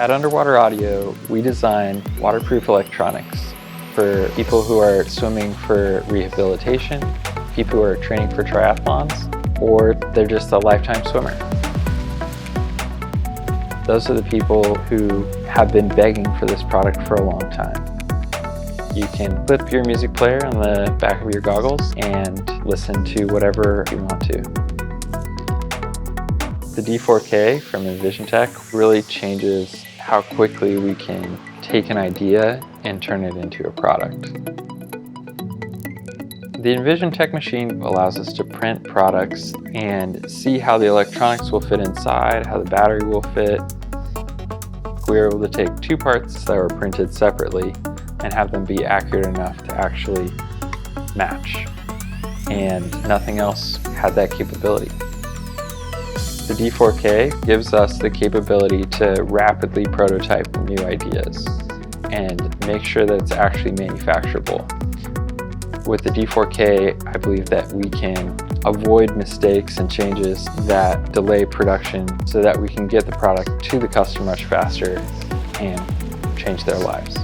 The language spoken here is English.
At Underwater Audio, we design waterproof electronics for people who are swimming for rehabilitation, people who are training for triathlons, or they're just a lifetime swimmer. Those are the people who have been begging for this product for a long time. You can clip your music player on the back of your goggles and listen to whatever you want to. The D4K from ETEC really changes how quickly we can take an idea and turn it into a product. The ETEC machine allows us to print products and see how the electronics will fit inside, how the battery will fit. We were able to take two parts that were printed separately and have them be accurate enough to actually match. And nothing else had that capability. The D4K gives us the capability to rapidly prototype new ideas and make sure that it's actually manufacturable. With the D4K, I believe that we can avoid mistakes and changes that delay production so that we can get the product to the customer much faster and change their lives.